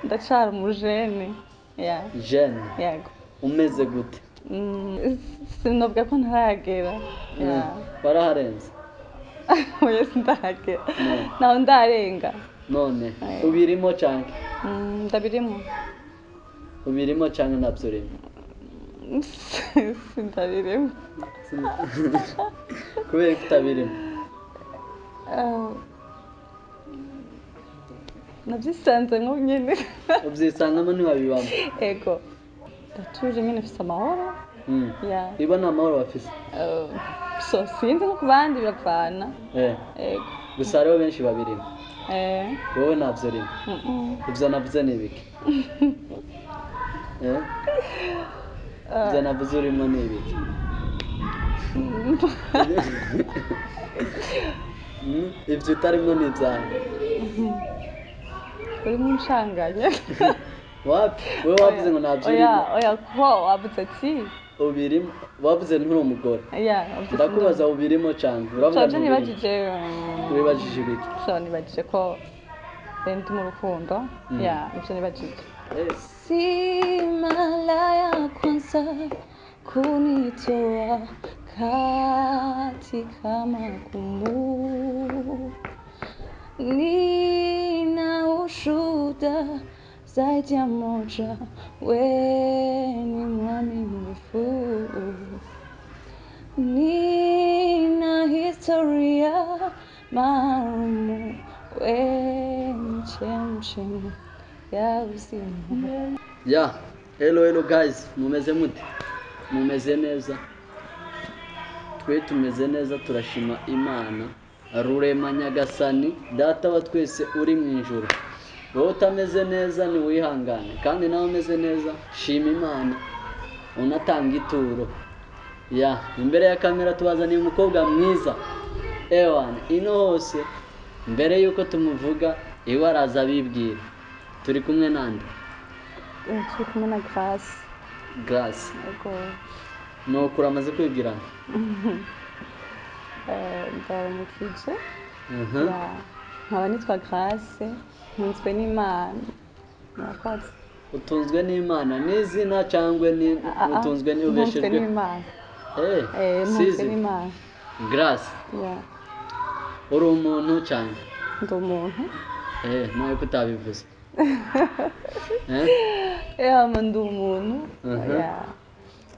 Ndacyari umujene. Yeah. Jeune. Yego. Umeze gute? Sinubwo ko ntaragera. Yeah. Waraharenze? Oya sindagera. Naho ndarenga. None ubirimo canke? Ndabirimo. Ubirimo canke ntabyorimo? Sindabirimo. Kubera kutabirimo? Nabyisanzemo nyine. Ubyisangamo ntiwabibamo? Ego. Ndatuje nyine mfite amahoro. Iba nta mahoro bafise? So sinzi nko ku bandi bavana. Ego. Gusa hariho benshi babirimo? Wowe ntabyo urimo? Ibyo navuze ni ibiki? Ibyo navuze urimo ni ibiki? Ibyo utarimo ni ibyawe? Urimo unshanganya. Wapi? Wowe wavuze ngo ntabyo urimo? Oya kuko wavuze ati ubirimo, wavuze nturi umugore. Ndakubaza ubirimo cyane. Uravuga ngo nibajije. Wibajije ibiki? So nibajije ko ndi mu rukundo. Ibyo nibajije. Si mara ya kwanza kunitoa katika magumu, nina ushuhuda zaidi ya moja, wewe ni mwaminifu. Nina historia maalum, wewe ni chemchemi ya uzima. Hello guys, mumeze mute? Mumeze neza? Twe tumeze neza, turashima Imana rurema nyagasani data wa twese uri mu ijuru. Wowe utameze neza ni wihangane, kandi nawe umeze neza shima Imana unatanga ituro. Imbere ya kamera tubazaniye umukobwa mwiza. Ino hose mbere yuko tumuvuga iwe araza bibwira. Turi kumwe nande? Turi kumwe na Grace. Yego. Nuko uramaze kwibwirana? Ndaramukije. Nkaba nitwa Grace, ntunzwe n'Imana. Murakoze. Utunzwe n'Imana n'izina cyangwa ni utunzwe n'ubeshejwe? Ntunzwe n'Imana. Ntunzwe n'Imana. Grace. Uri umuntu cyane? Ndi umuntu. Nawe kutabivuze? Ndi umuntu.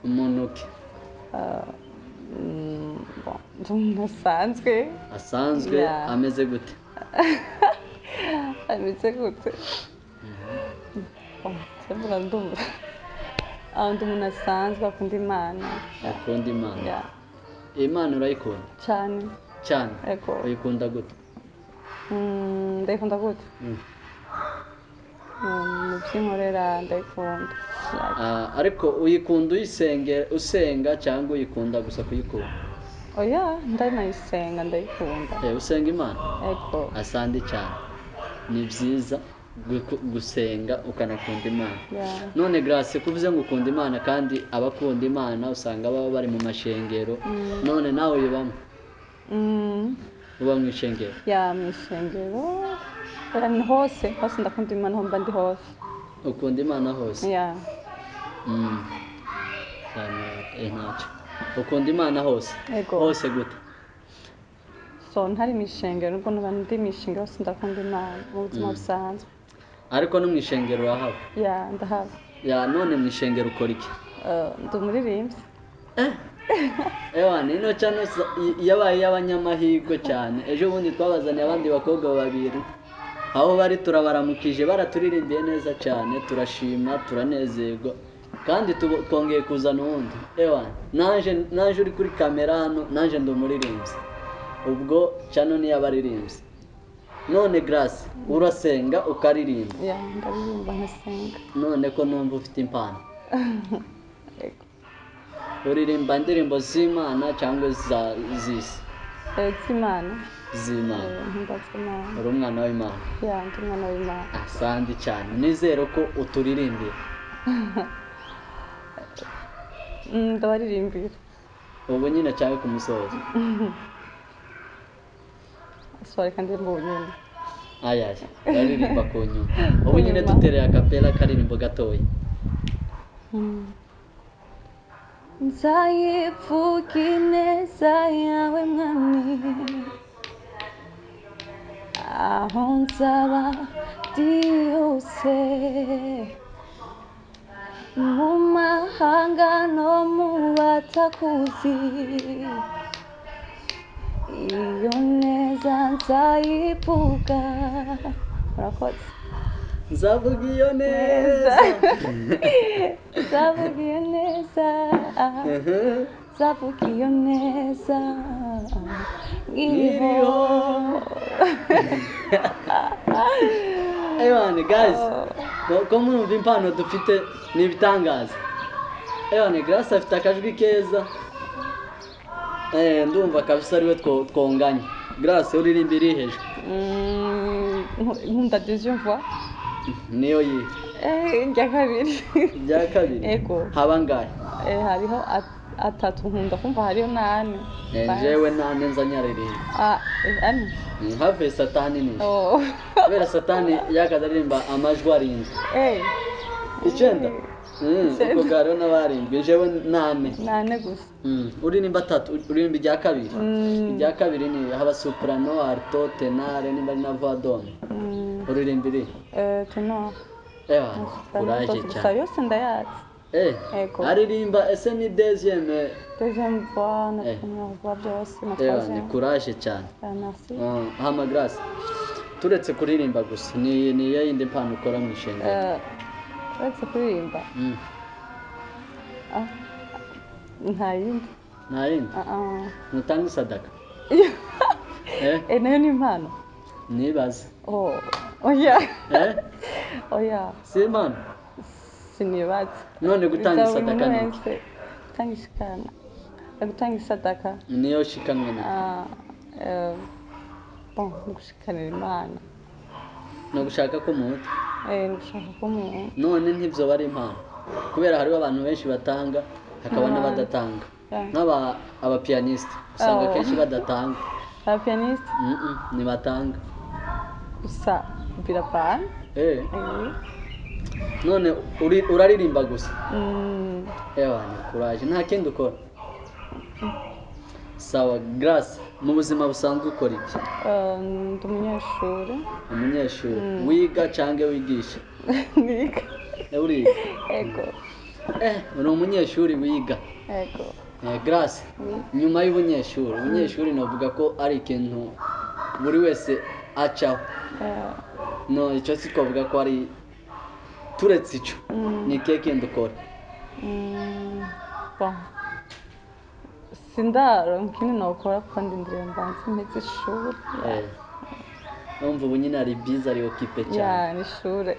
Umuntu ki? Umuntu asanzwe. Asanzwe? Ameze gute? Ameze gute? Ndi umuntu asanzwe akunda Imana. Akunda Imana? Imana urayikunda? Cyane. Cyane? Uyikunda gute? Ndayikunda gute? Mu by'inkorera ndayikunda. Ariko uyikunda usenga cyangwa uyikunda gusa kuyikunda? Oya, ndanayisenga ndayikunda. Usenga Imana? Ego. Asandi cyane. Ni byiza gusenga ukanakunda Imana. None Grace, kuvuze ngo ukunda Imana kandi abakunda Imana usanga baba bari mu mashengero, none nawe uyibamo? Uba mu ishengero? Mu ishengero ni hose ndakunda Imana, aho mba ndi hose. Ukunda Imana hose? Ntacyo. Ukunda Imana hose? Hose gute? So ntari mu ishengero, nubwo nuba ndi mu ishengero hose ndakunda Imana mu buzima busanzwe. Ariko no mu ishengero urahaba? Ndahaba. None mu ishengero ukora iki? Ndi umuririmbyi. Ino cyane yabaye y'abanyamahirwe cyane. Ejo bundi twabazaniye abandi bakobwa babiri, aho bari turabaramukije, baraturirimbiye neza cyane, turashima, turanezerwa, kandi twongeye kuzana uwundi. Naje uri kuri kamera hano, naje ndi umuririmbyi, ubwo cyane niyo abaririmbyi. None Grace, urasenga ukaririmba? Ndaririmba nkasenga. None ko numva ufite impano. Uririmba indirimbo z'Imana cyangwa z'isi? Z'Imana. Z'Imana. Imana. Uri umwana w'Imana? Ndi umwana w'Imana. Asandi cyane. Nizere ko uturirimbira. Ndabaririmbira. Ubu nyine cyangwa ku musozo? Sorry kandi mbu nyine. aya baririmba ku nyuma ubu nyine dutereye akapela karirimbo gatoya nzayivuga ineza yawe mwami aho nzaba ndi hose mu mahanga no mu batakuzi iyo neza nzayivuga murakoze nzavuga iyo neza nzavuga iyo neza nzavuga iyo neza nkiriho Ewane guys ko mwumva impano dufite ni ibitangaza Ewane Grace afite akajwi keza ndumva kabisa ariwe twonganye Grace uririmba iri hejuru nkunda deuxième voix niyo yi njya kabiri ego haba ngahe hariho atatu nkunda kumva hariho nane jewe nane nza nyaririmba ane have satani ni kubera satani yakaza aririmba amajwi arindwi icyenda uko gariho n'abarindwi jewe nane gusa uririmba atatu uririmba irya kabiri ni haba soprano alto tenare nimba na voix d'homme uririmba iri tenor courage cyane yose ndayazi aririmba ese ni deuxième voix na première voix byose na troisième ni courage cyane merci hama Grace turetse kuririmba gusa ni yindi mpano ukora mu ishengero uretse kuririmba nta yindi nutanga isadaka nayo ni impano nibaze oya oya si impano sinibaze none gutanga isadaka ni gutanga isadaka niyo shikanwe na gushikanira imana no gushaka ko muhuta gushaka ko muhuta none ntibyo bari impano kubera hariho abantu benshi batanga hakaba n'abadatanga nk'aba abapianiste usanga kenshi badatanga abapianiste ntibatanga gusa birapana none uraririmba gusa ewana courage nta kindi ukora sawa Grace mu buzima busanzwe ukora iki ndi umunyeshuri wiga cyangwa wigisha niga uriga ego uri umunyeshuri wiga ego Grace nyuma ubunyeshuri navuga ko ari ikintu buri wese acaho no icyo si twavuga ko ari turetse icyo ni ikihe kindi ukora sindaronka ikindi nokora kuko ndi ndirimbanzi mpeze ishuri numva ubu nyine ari byiza ari okipe cyane ni ishuri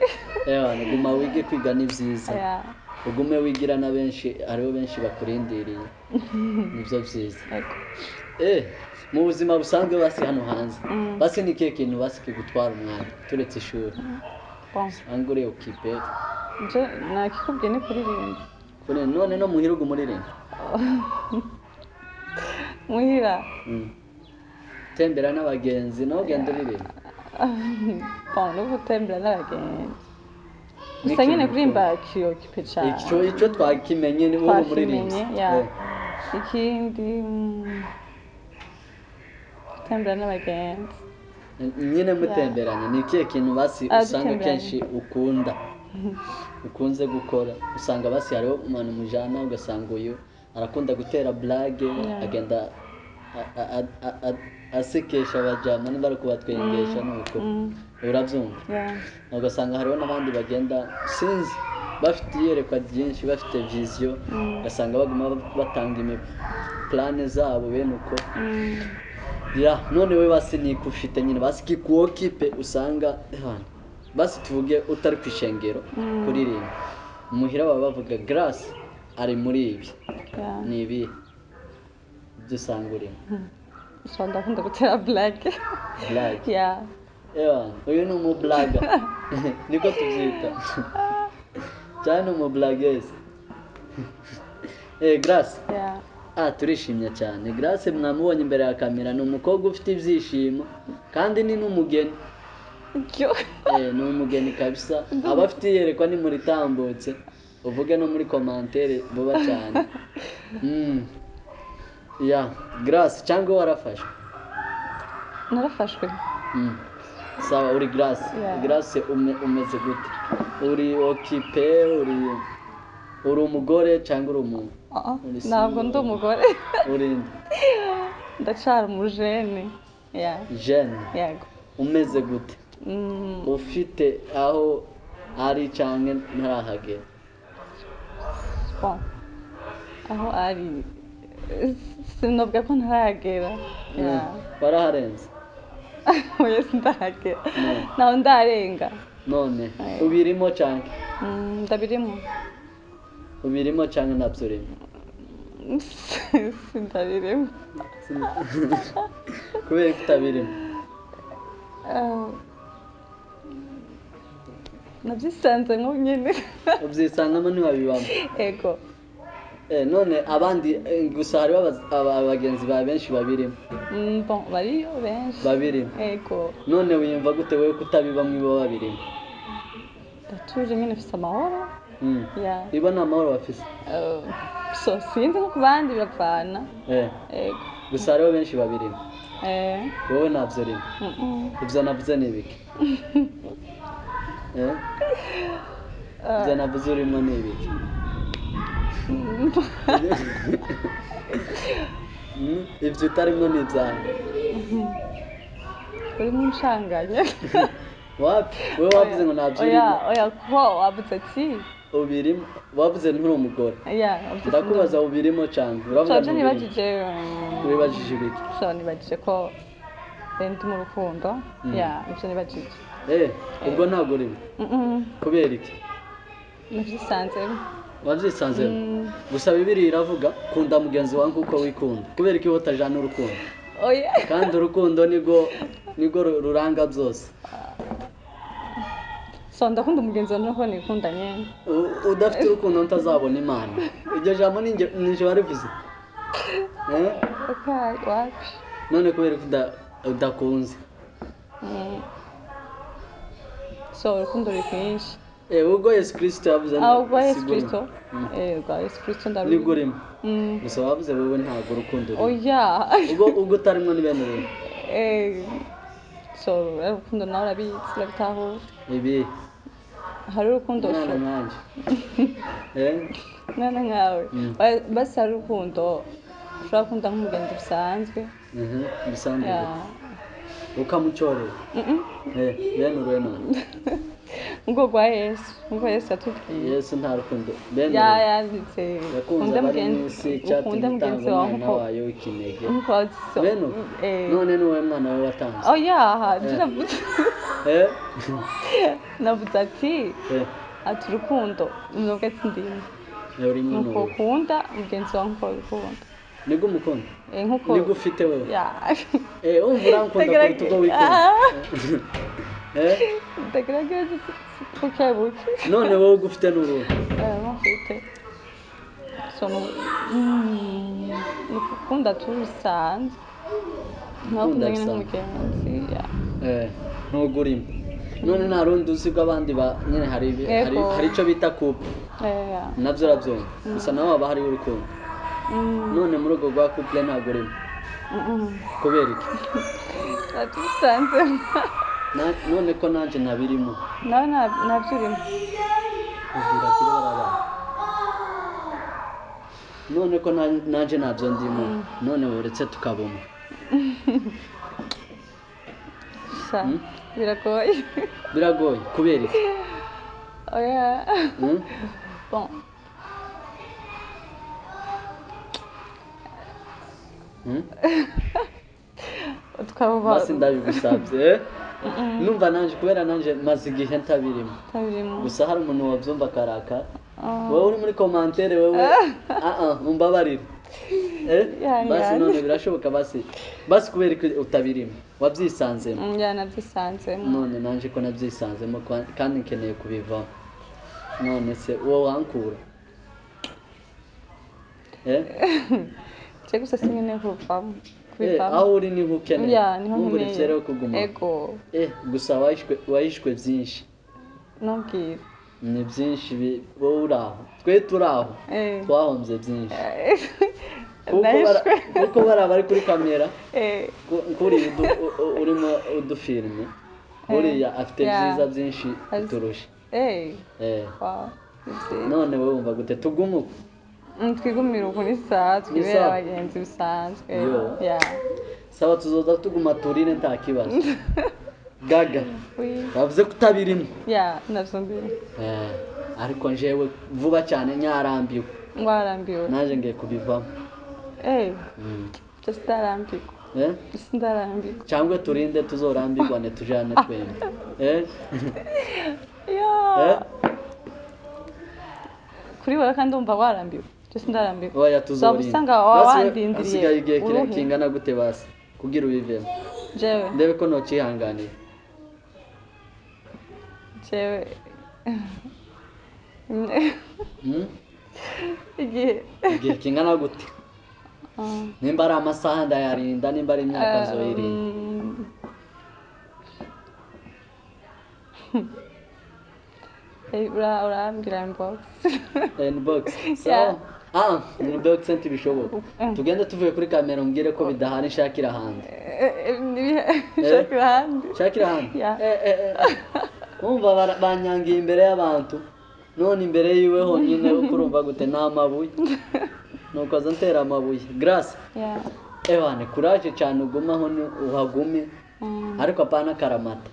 guma wige kwiga ni byiza ugume wigira na benshi hariho benshi bakurindiriye nibyo byiza mu buzima busanzwe basi hano hanze basi ni ikihe kintu basi kigutwara umwanya turetse ishuri cyangwa uri okipe nakikubwiye ni kuririmba none no muhira umuririmba muhira tembera n'abagenzi naho ugenda uririmba no gutembera n'abagenzi gusa nyine kuririmba kiyokipe cyane icyo twakimenye ni wowe umuririmba ikindi gutembera n'abagenzi nyine mutemberanye ni ikihe kintu basi usanga kenshi ukunze gukora usanga basi hariho umuntu mujana ugasanga uyu arakunda gutera blague agenda asekesha abajama niba ari kubatwengesha nuko urabyumva ugasanga hariho n'abandi bagenda sinzi bafite iyerekwa ryinshi bafite vision ugasanga baguma batanga plane zabo bene uko none we basi niko ufite nyine basi kikuokipe usanga basi tuvuge utari ku ishengero kuririmba muhira baba bavuga Grace ari muri ibi ni ibi dusanga urimo ndakunda gutera blague uyu ni umublaga niko tubyita cyane umublagueze Grace turishimye cyane Grace mwamubonye imbere ya kamera ni umukobwa ufite ibyishimo kandi ni n'umugeni ni umugeni kabisa abafite iyerekwa ni muri tambutse uvuge no muri commentaire vuba cyane ya Grace cyangwa warafashwe narafashwe sawa uri Grace umeze gute uri occupé uri umugore cyangwa uri umuntu ntabwo ndi umugore uri ndacyari umujene jeune yego umeze gute ufite aho ari cyangwa ntarahagera aho ari sinavuga ko ntarahagera waraharenze oya sindahagera naho ndarenga none ubirimo cyangwa ndabirimo ubirimo cyangwa ntabyo urimo sindabirimo kubera ko utabirimo nabyisanze nko nyine ubyisangamo ntiwabibamo ego none abandi gusa hari abagenzi ba benshi babirimo bariyo benshi babirimo ego none wiyumva gute wowe kutabibamo ibo babirimo ndatuje nyine mfite amahoro iba ni amahoro bafise sinzi nko ku bandi biravana ego gusa hariho benshi babirimo wowe ntabyo urimo ibyo navuze ni ibiki ibyo navuze urimo ni ibiki ibyo utarimo ni ibyaha urimo unshanganya wapi wowe wavuze ngo ntabyo urimo oya kuko wavuze ati ubirimo wavuze nturi umugore ndakubaza ubirimo cyane uravuga nibagije wibajije ibiki nibagije ko ndi mu rukundo ibyo nibagije ubwo ntabwo urimo kubera iki nabyisanzemo wabyisanzemo gusa Bibiliya iravuga kunda mugenzi wawe nk'uko wikunda kubera ko utajana urukundo kandi urukundo nigo ruranga byose ndakunda umugenzi wawe nuko nikundanye udafite urukundo ntazabona imana iryo jambo ninjye warivuze wapi none kubera ko udakunze urukundo ruri kwinshi ubwo Yesu Kristo yavuze ubwo Yesu Kristo nibwo urimo gusa wavuze wowe ntabwo urukundo urimo ubwo utarimo ni bene urimo urukundo nawe urabizi urabitahura ibi hari urukundo mwana nkanjye mwana nkawe basi hari urukundo ushobora gukunda nk'umugenzi bisanzwe bisanzwe ukamucorera bene uruwe none ubwo rwa Yesu ubwo Yesu yatubwiye Yesu nta rukundo bene yanditse yakunze abari mu isi cyatumye utanga umwana wayo w'ikinege bene none ni wowe mwana we watanze navuze ati urukundo nubwo ati ndimo nuko ukunda umugenzi wawe nk'uko wikunda nibwo umukunda nibwo ufite wowe wumva urankunda kuruta ubwo wikunda ndagerageza bukebuke none wowe ugufite n'uruhu mufite ukunda tubisanzwe ntakundanye n'umugenzi ntugo urimo none nta rundi uzi ko abandi nyine hari icyo bita couple nabyo urabyumva gusa nawe haba hariho urukundo none muri urwo rwa couple ntabwo urimo kubera iki tubisanzemo none ko nanjye ntabirimo nawe ntabyo urimo ubwira kuri barabana none ko nanjye ntabyo ndimo none uretse tukabona biragoye kubera iki basi ndabigusabye numva nanjye kubera nanjye maze igihe ntabirimo gusa hari umuntu wabyumva akarakara wowe uri muri commentaire wowe mumbabarire basi none birashoboka basi kubera ko utabirimo wabyisanzemo nabyisanzemo none nanjye ko nabyisanzemo kandi nkeneye kubivamo none se wowe wankura gusa sinkeneye kuvamo kubivamo aho uri niho ukeneye ya niho nkumburitse rero kuguma ego gusa wahishwe byinshi nubwire ni byinshi wowe uri aho twe turi aho twahombye byinshi kuko bari kuri kamera kuri urimo udufilme buriya afite byiza byinshi kuturusha none wowe wumva gute tugumuke twigumira uku ni sawa twibera abagenzi bisanzwe sawa tuzoza tuguma turine nta kibazo gaga bavuze ko utabirimo navyo mbere ariko njewe vuba cyane nyarambiwe ngwarambiwe naje ngiye kubivamo sindarambirwa cyangwa turinde tuzorambirwane tujane twembi kuri wowe kandi umva warambiwe sindarambirwa oya tuzorinda usanga wawandindiriye asigaye igihe kingana gute basi kugira ubivemo jewe ndebe ko nocihanganiye jewe igihe kingana gute nimba ari amasaha ndayarinda nimba ari imyaka nzoyirinda urambira inbox so inbox ntibishoboka tugende tuvuye kuri kamera umbwire ko bidahana ishakira ahandi shakira ahandi wumva banyangiye imbere y'abantu none imbere yiwe honyine uko urumva gute n'amabuye nuko aza ntera amabuye grace ewane courage cyane ugumaho uhagume ariko apana karamata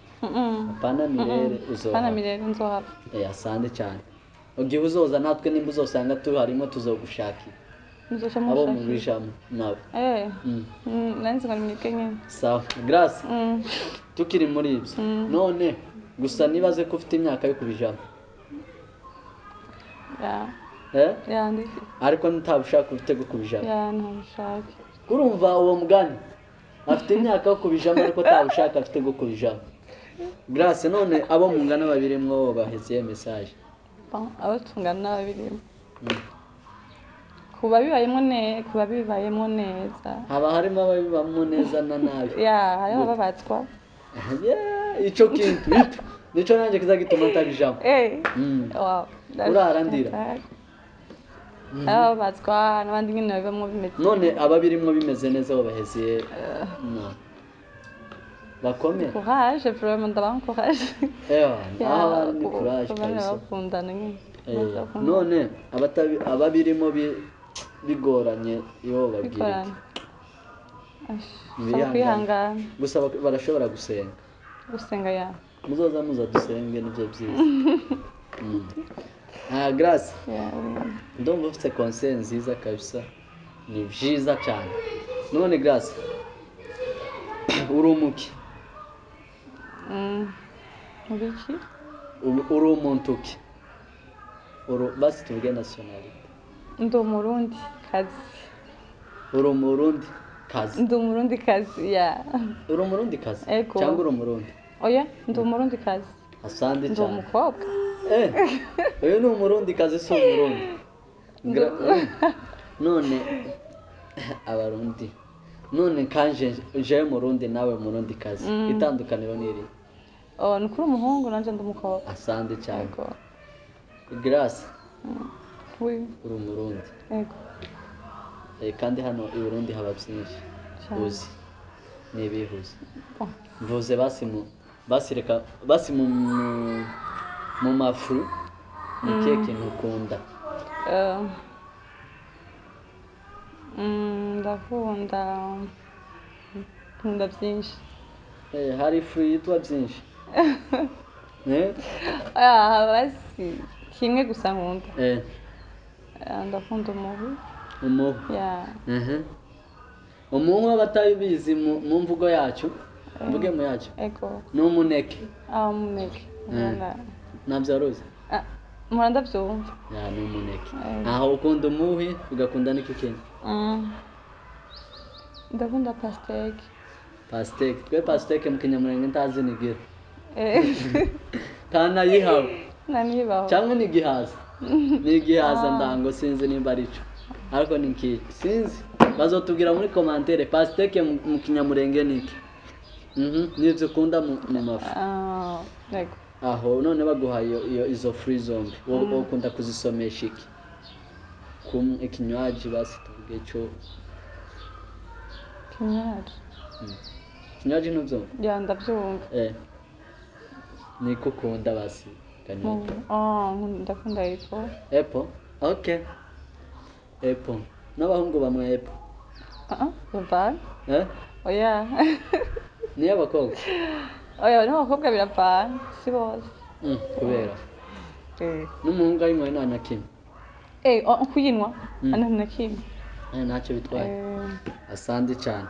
apana mirere nzohava asande cyane ugiye uzoza natwe nimba uzosanga tuharimo tuzogushakira abo mu bijamo nabo nanzi ngo nimwike nyine sawa grace tukiri muri ibyo none gusa nibaze ko ufite imyaka yo kubijamo ariko ntabushaka ufite gukubijamo ntabushaka urumva uwo mugani afite imyaka yo kubijamo ariko ntabushaka afite gukubijamo grace none abo mungana babiri mwo baheze message abo tungana babiri kuba bibayemo neza haba harimo ababibamo neza na nabi hariho ababatswa ico kintu nico nanjye kizagituma ntabijamo urarandira ababatswa n'abandi nyine babibamo bimeze none ababirimo bimeze neza bo baheze bakomeye courage vraiment ndabaha courage ni courage kabisa bakundana nyine none ababirimo bigoranye iyo babwira kwihangana gusa barashobora gusenga muzoza muza dusenge nibyo byiza grace ndumva ufite conseil nziza kabisa ni byiza cyane none grace urumuki ubiki uri umuntu ki basi tuvuge nationality ndi umurundi kazi uri umurundi kazi ndi umurundi kazi uri umurundi kazi cyangwa uri umurundi oya ndi umurundi kazi asande cyane ndi umukobwa uyu ni umurundi kazi si umurundi none abarundi none kanje je murundi nawe murundi kazi itandukaniro niri ni kuri umuhungu nanje ndi umukobwa asande cyane grace uri umurundi kandi hano i Burundi haba byinshi uzi nibihuze mvuze basi mu mafu ni keke ntukunda ndakunda byinshi hari ifu yitwa byinshi basi kimwe gusa nkunda ndakunda umuhu umuhu abatabizi mu mvugo yacu mvuge mu yacu ni umuneke umuneke ntabyo waruzi mpora ndabyumva ni umuneke aho ukunda umuhi ugakunda n'iki kintu ndakunda pasiteke twe pasiteke mu kinyamurenge ntazi nigira ntanayihawe cyangwa ni igihaza ni igihaza ndango sinzi nimba ari cyo ariko ni nkiki sinzi bazotubwira muri commentaire pasteke mu kinyamurenge niki nivyo ukunda mu mafu yego aho none baguha izo free zombi wowe ukunda kuzisomesha iki ikinywaji basi tuvuge cyo kinywaji nuvyo ya ndabyumva niko ukunda basi kanywaji ndakunda apple okay apple n'abahungu bamwe apple biravana oya niyo abakobwa oya n'abakobwa biravana si bose kubera n'umuhungu ayinywa nta na kimwe kuyinywa nta na kimwe ntacyo bitwaye asandi cyane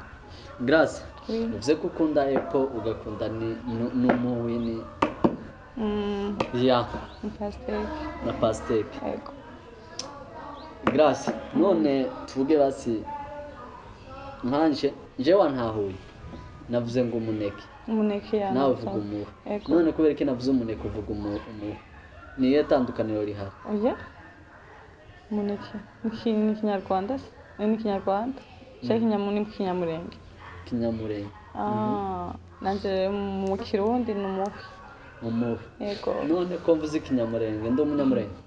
Grace uvuze ko ukunda apple ugakunda n'umuwini na pasteke Grace none tuvuge basi nkanje wantahuye navuze ngo umuneke nawe uvuga umuwe none kubera ko navuze umuneke uvuga umuwe niyo tandukaniro rihari oya umuneke ni Kinyarwanda ni Kinyarwanda cyangwa Kinyamurenge nanje mu Kirundi umuwe yego none ko mvuze Kinyamurenge ndi umunyamurenge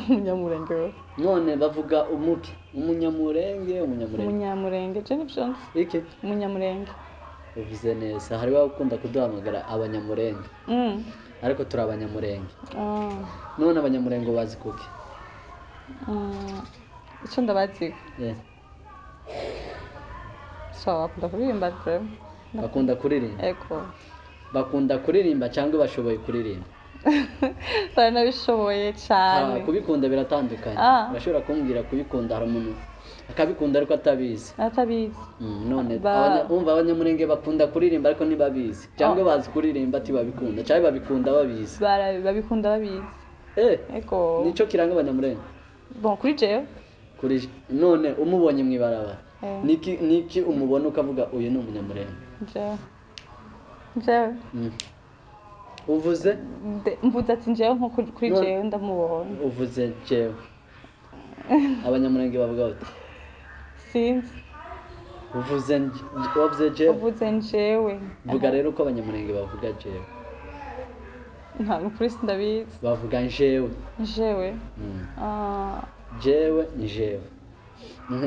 umunyamurenge none bavuga umunyamurenge je nivyo iki umunyamurenge uvuze neza hari bakunda kuduhamagara abanyamurenge ariko turi abanyamurenge none abanyamurenge bazi kuki icyo ndabazi bakunda kuririmba yego bakunda kuririmba cyangwa bashoboye kuririmba baranabishoboye cyane kubikunda biratandukanye urashobora kumbwira kubikunda hari umuntu akabikunda ariko atabizi none umva abanyamurenge bakunda kuririmba ariko ntibabizi cyangwa bazi kuririmba ati babikunda cyangwa babikunda babizi babikunda babizi yego nico kiranga abanyamurenge kuri jewe none umubonye mwibarabara niki umubona ukavuga uyu ni umunyamurenge jewe uvuze mvuze ati njyewe nko kuri jewe ndamubona uvuze jewe abanyamurenge bavuga bati sinzi uvuze jewe uvuze njyewe vuga rero uko abanyamurenge bavuga jewe ntabwo kuri sindabizi bavuga jewe jewe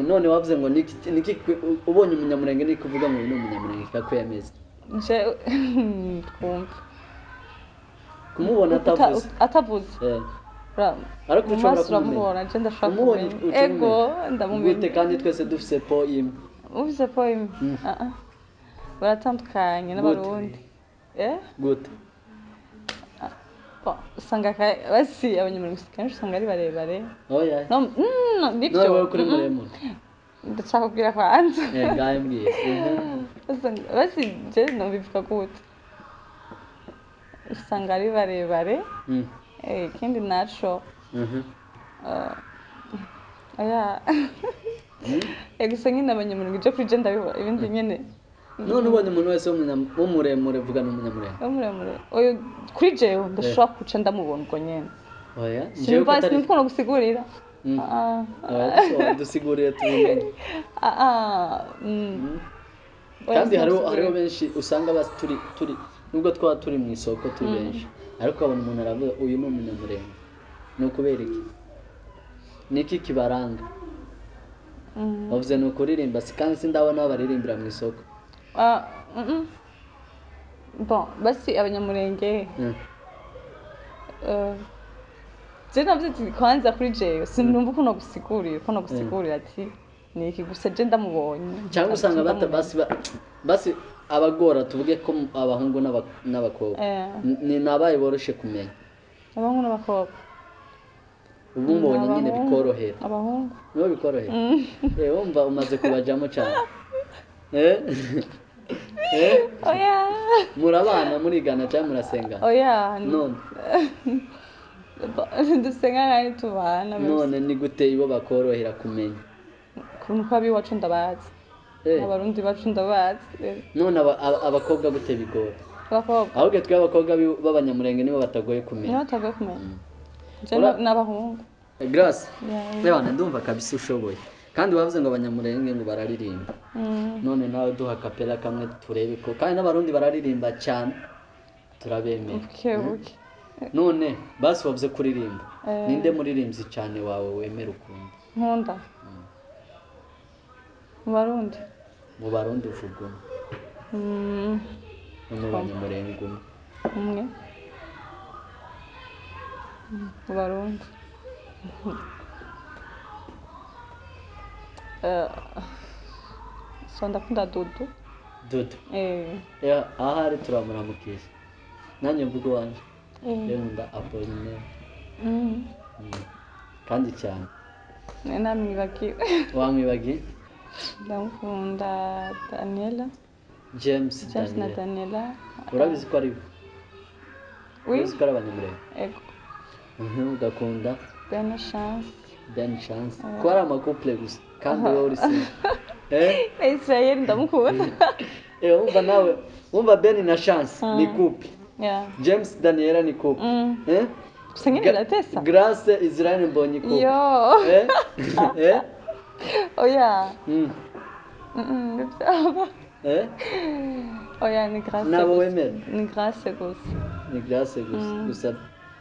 none wavuze ngo niki ubonye umunyamurenge niko uvuga ngo ni umunyamurenge kakwemeza jewe twumva kumubona atavuze ariko ushobora kumubona je ndashaka kumubona ego ndamumenya gute kandi twese dufise po imwe ufise po imwe baratandukanye n'abarundi gute usanga basi abanyamurenge kenshi usanga ari barebare oya nibyo nawe kuri muremure ndashaka kubwira kwanza ngaye mbwiye basi je nobivuga gute usanga ari barebare ikindi naco gusa nyine abanyamurenge je kuri je ndabibona ibindi nyene none ubonye umuntu wese w'umuremure vuga n'umuremure oyo kuri jewe ndashobora kuca ndamubona ubwo nyene oya sinumva gusigurira dusiguriye tubimenye kandi hariho benshi usanga basi turi nubwo twaba turi mu isoko turi benshi ariko abona umuntu aravuga uyu ni umunyamurenge ni ukubera iki niki kibaranga bavuze ni ukuririmba kandi sindabona aho baririmbira mu isoko basi abanyamurenge je navuze ati kwanza kuri jewe sinumva uko nagusigurira ati niki gusa je ndamubonye cyangwa usanga basi abagora tuvuge ko abahungu n'abakobwa ni nabaye boroshe kumenya abahungu n'abakobwa ubu mbonye nyine bikorohera abahungu nibo bikorohera wumva umaze kubajamo cyane oya murabana murigana cyangwa murasenga oya none dusenga kandi tubana none ni gute ibo bakorohera kumenya kuko abiwacu ndabazi abarundi bacu ndabazi none abakobwa gute bigora abakobwa ahubwo twe abakobwa b'abanyamurenge nibo batagoye kumenya n'abahungu Grace ndumva kabisa ushoboye kandi bavuze ngo abanyamurenge ngo bararirimba none nawe duha kapela kamwe turebe ko kandi n'abarundi bararirimba cyane turabemera buke none basi wavuze kuririmba ninde muririmbyi cyane wawe wemera ukunda nkunda mu barundi uvuga no mu banyamurenge umwe mu barundi so ndakunda Dudu ahari turamuramukije nanjye mvuga wanje nkunda Apollinaire kandi cyane namwibagiwe wamwibagiye ndamukunda Daniela James na Daniela urabizi ko ari urabizi ko ari abanyamurenge ego ugakunda Ben Chance ko ari amakouple gusa kandi wowe uri single Israel ndamukunda wumva nawe wumva Ben na Chance ni couple James Daniela ni couple Sengine natesa Grace Israel Mbonyi couple oya oya ni Grace nabo wemera ni Grace gusa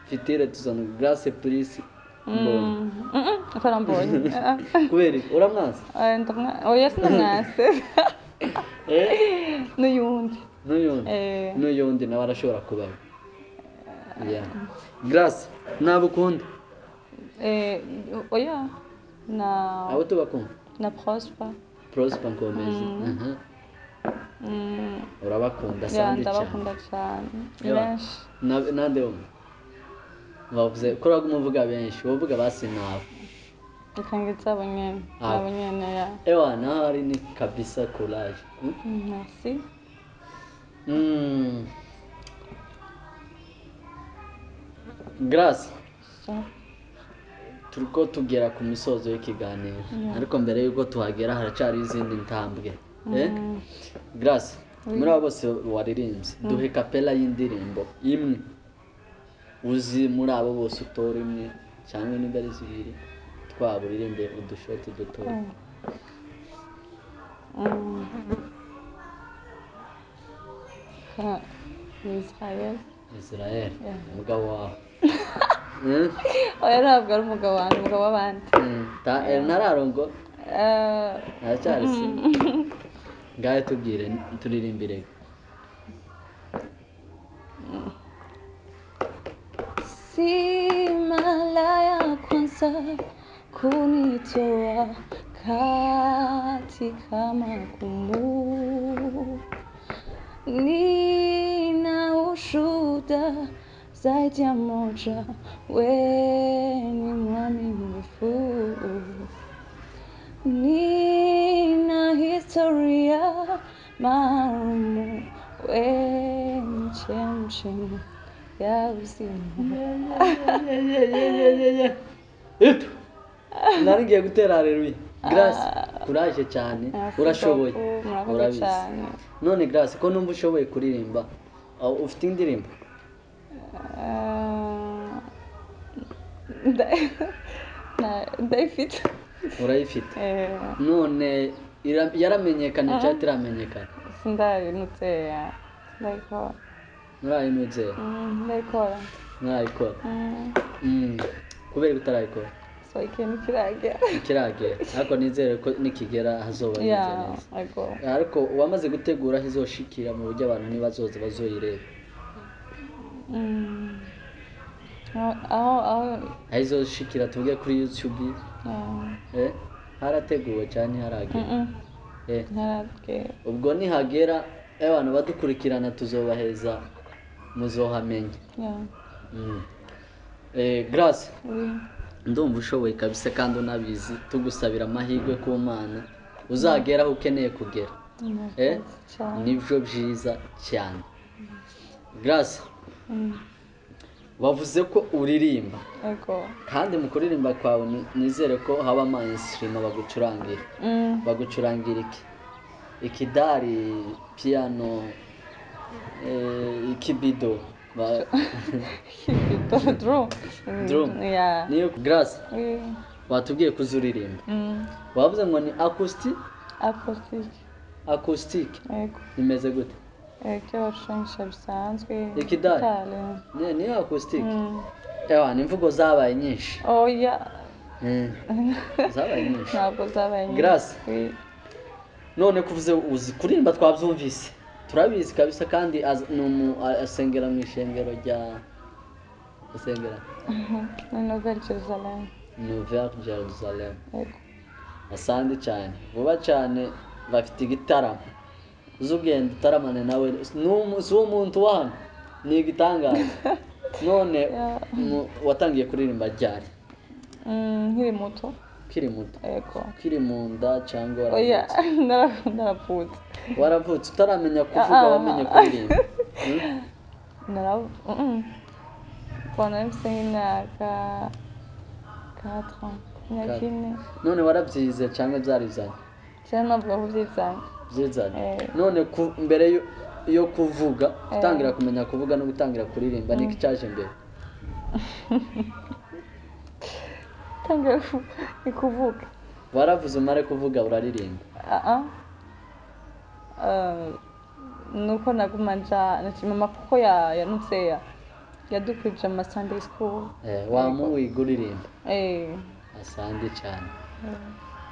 fitire tuzana Grace Police Mbonyi akora Mbonyi kubera uramwanza oya sinamwase n'uyundi nawe arashobora kubaho Grace nabo ukunda oya abo tubakunda na Prosper Ngomezi urabakunda cyane ndabakunda cyane benshi nande bavuze ko uramuvuga benshi wovuga basi nawe ikangitsa abanyene ya nahari ni kabisa courage merci Grace turiko tugera ku misozo y'ikiganiro ariko mbere yuko tuhagera haracari izindi ntambwe Grace muri abo bose waririmbye duhe kapela y'indirimbo imwe uzi muri abo bose utora imwe cyangwa niba ari zibiri twaburirimbe udushoti dutora Israel umugabo wawe oya ntabwo ari umugabo wanjye umugabo w'abandi ntararongo aracyari se ngahe tubwire turirimbire si mara ya kwanza kunitoa katika magumu nina ushuhuda zaidi ya moja, we ni mwaminifu, nina historia maalum, we ni chemchemi ya uzima. Narigiye gutera haleluya. Grace kuraje cyane urashoboye urabizi none Grace ko numva ushoboye kuririmba ufite indirimbo ndayifite urayifite none yaramenyekanye cyangwa iramenyekana sindayinutse ndayikora nurayinutse ndayikora kubera utarayikora so ikintu kiragera ariko nizere ko nikigera hazoba neza ariko wamaze gutegura hizoshikira mu buryo abantu nibazoza bazoyireba hizoshikira tuvuge kuri YouTube harateguwe cyane haragera ubwo nihagera abantu badukurikirana tuzobaheza muzohamenya Grace ndumva ushoboye kabisa kandi unabizi tugusabira amahirwe ku Mana uzagera aho ukeneye kugera nibyo byiza cyane Grace wavuze ko uririmba kandi mu kuririmba kwawe nizere ko haba ama instrument bagucurangira ikidari piano ikibido drum niyo Grace watubwiye kuzuririmba wavuze ngo ni acoustic yego imeze gute icyo bacuranga bisanzwe ikidari ni acoustic ni imvugo zabaye nyinshi oya zabaye nyinshi ntabwo zabaye nyinshi Grace none kuvuze uzi kuririmba twabyumvise turabizi kabisa kandi asengera mu ishengero rya asengera Nouvelle Jerusalem asandi cyane vuba cyane bafite igitaramo uzugenda utaramane nawe si umuntu wano ni igitangaza none watangiye kuririmba ryari nkiri muto yego kiri mu nda cyangwa naravutse waravutse utaramenya kuvuga wamenye kuririmba Kuva mfite nk'imyaka 4 none warabyize cyangwa byarizanye cyangwa navuga ko byizanye none mbere yo kuvuga gutangira kumenya kuvuga no gutangira kuririmba niki cyaje mbere tangira kuvuga waravuze umare kuvuga uraririmba nuko naguma mama kuko yanutseya yadukurije mu Sunday school wamuwiga uririmba asandi cyane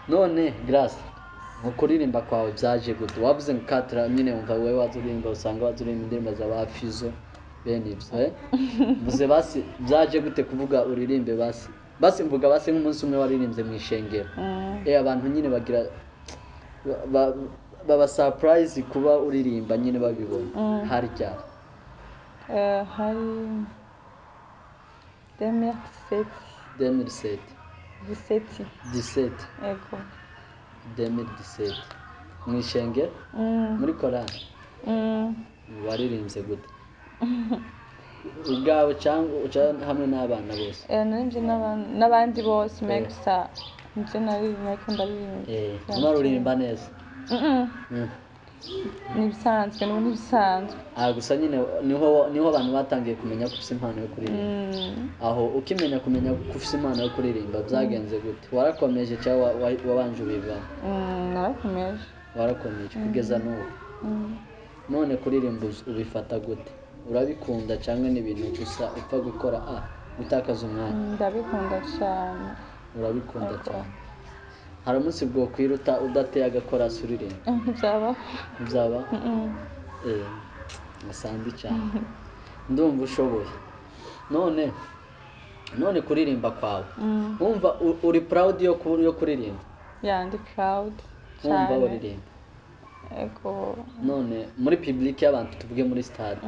none Grace mu kuririmba kwawe byaje gute wavuze ngo katira nyine umva wowe wazuririmba usanga wazuririmba indirimbo za bafizo bene ibyo muze basi byaje gute kuvuga uririmbe basi mvuga basi nk'umunsi umwe waririmbye mu ishengero abantu nyine bagira baba surprise kuba uririmba nyine babibona hari cyane hari 2017 yego 2017 mu ishengero muri korali waririmbye gute ubwawe cyangwa hamwe n'abana bose naririmbye n'abandi bose gusa nje nariko ndaririmba uririmba neza nibisanzwe gusa nyine niho abantu batangiye kumenya ko ufite impano yo kuririmba aho ukimenya kumenya ko ufite impano yo kuririmba byagenze gute warakomeje cyangwa wabanje ubiva warakomeje kugeza n'ubu none kuririmba ubifata gute urabikunda cyangwa n'ibintu gusa upfa gukora gutakaza umwanya ndabikunda cyane urabikunda cyane hari umunsi bwo kwiruta udateye agakora suririmba byaba asandi cyane ndumva ushoboye none kuririmba kwawe wumva uri proud yo kuririmba ndi proud wumva uririmba none muri public y'abantu tuvuge muri stade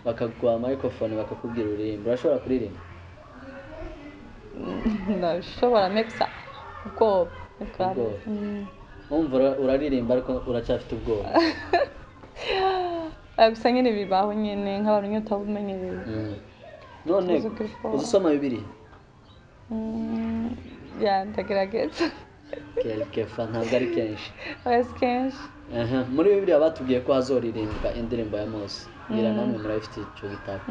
bakaguha microphone bakakubwira uririmba urashobora kuririmba ndashobora meksa ubwoba wumva uraririmba ariko uracyafite ubwoba gusa nyine bibaho nyine nk'abantu nyine utabumenyereye none uzisoma Bibiliya ndagerageza kefa ntabwo ari kenshi kenshi muri Bibiliya batubwiye ko hazoririmbwa indirimbo ya Mose ngira namwe murabifite icyo gitabo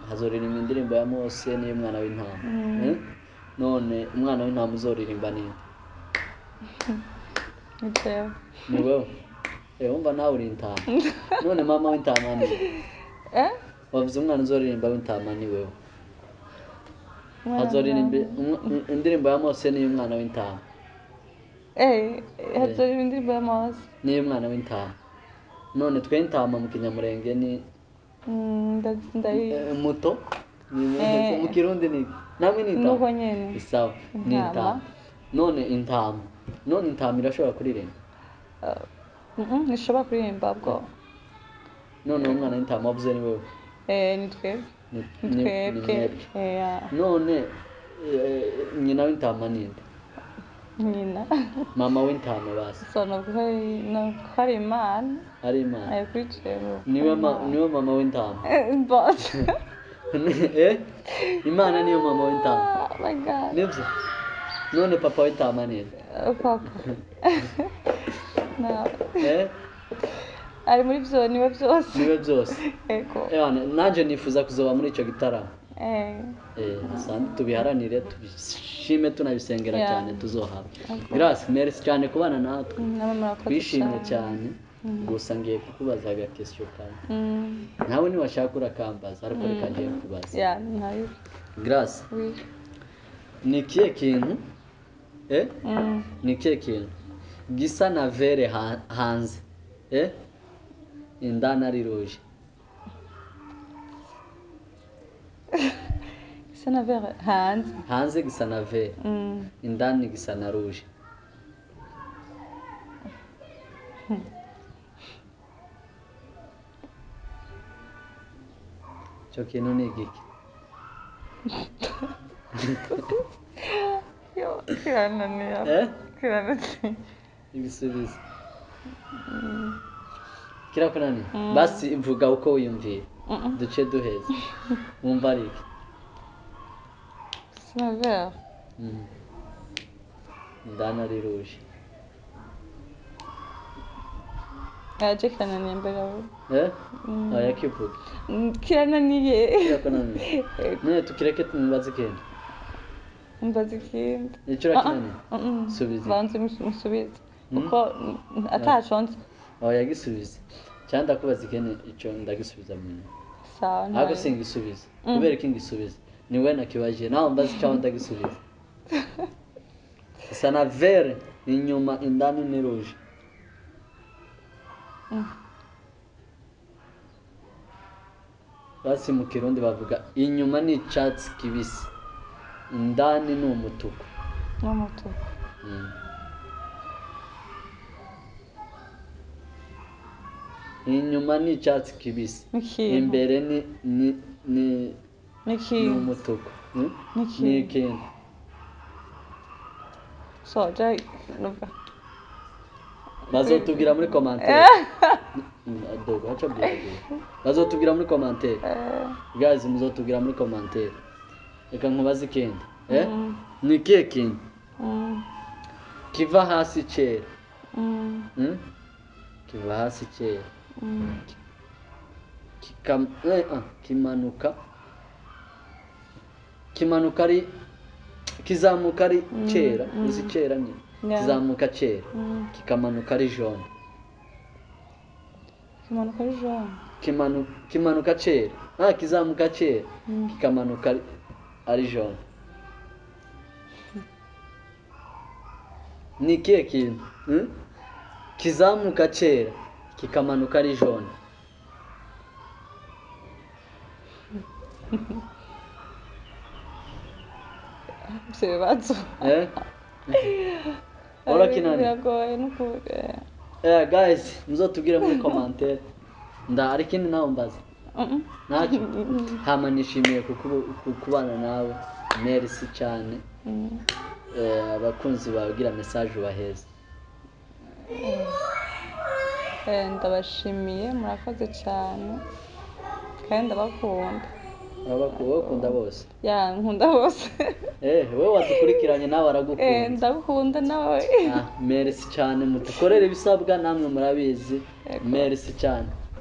hazoririmbwa indirimbo ya Mose n'iy'umwana w'intama none umwana w'intama uzoririmba ninde ni wowe wumva nawe uri intama none mama w'intama ni wavuze umwana uzoririmba w'intama ni wowe hazoririmba indirimbo ya Mose n'iy'umwana w'intama hazoririmba indirimbo ya Mose n'iy'umwana w'intama none twe intama mu kinyamurenge ni muto mu kirundi ni namwe ni intama isawa ni intama none intama irashobora kuririmba ntishobora kuririmba bwo none umwana w'intama wavuze ni wowe ni twebwe none nyina w'intama ninde nyina mama w'intama basi hari imana niwe mama w'intama imana niyo mama w'intama nibyo none papa w'intama ninde papa ari muri byo niwe byose nanjye nifuza kuzoba muri icyo gitaramo asante tubiharanire tubishime tunabisengera Yeah. cyane tuzohaba grace merci cyane kubana natwe namwe murakoze twishimye cyane gusa ngiye kukubaza agakesyo kawe nawe niwashaka urakambaza ariko reka ngiye kubaza nayo grace ni ikihe kintu ni ikihe kintu gisa na vere hanze indani ari rouge gisa na vere hanze gisa na vere indani gisa na rouge cyo kintu ni igiki kirananiye igisubizo kirakunaniye basi vuga uko wiyumviye duce duheza wumva ari iki gisa na vere indani ari rouge yaje kirananiye mbere oya kivuga kirananiye kirakunaniye none tukireke tumubaze ikindi mbaza ikindi icyo urakinaniye subiza banze musubize kuko atashonze oya gisubize cyangwa ndakubaza ikindi icyo ndagisubiza mu nyuma sawa ntabwo singisubiza kubera ko ingisubiza ni we nakibaje nawe mbaze cyangwa ndagisubiza isa na vere inyuma indani ni rouge basi mu kirundi bavuga inyuma ni icyatsi kibisi indani ni umutuku inyuma ni icyatsi kibisi imbere ni umutuku ni ikintu bazotubwira muri commentaire bazotubwira muri commentaire guys muzotubwira muri commentaire reka nkubaze ikindi ni ikihe kintu kiva hasi kera kiva hasi kera kimanuka ari kizamuka ari kera uzi kera nyine kizamuka kera kikamanuka ari jaune kimanuka kera kizamuka kera kikamanuka ari jaune ni ikihe kintu kizamuka kera kikamanuka ari jaune ibibazo urakinaniye biragoye n'ukuri guys muzotubwire muri commentaire ari ikindi nawe mbaza ntacyo hama nishimiye kubana nawe merci cyane abakunzi bagira message ubaheza ndabashimiye murakoze cyane kandi ndabakunda abakunda bose nkunda bose wowe wadukurikiranye nawe aragukunda ndagukunda nawe merci cyane mutukorere ibisabwa namwe murabizi merci cyane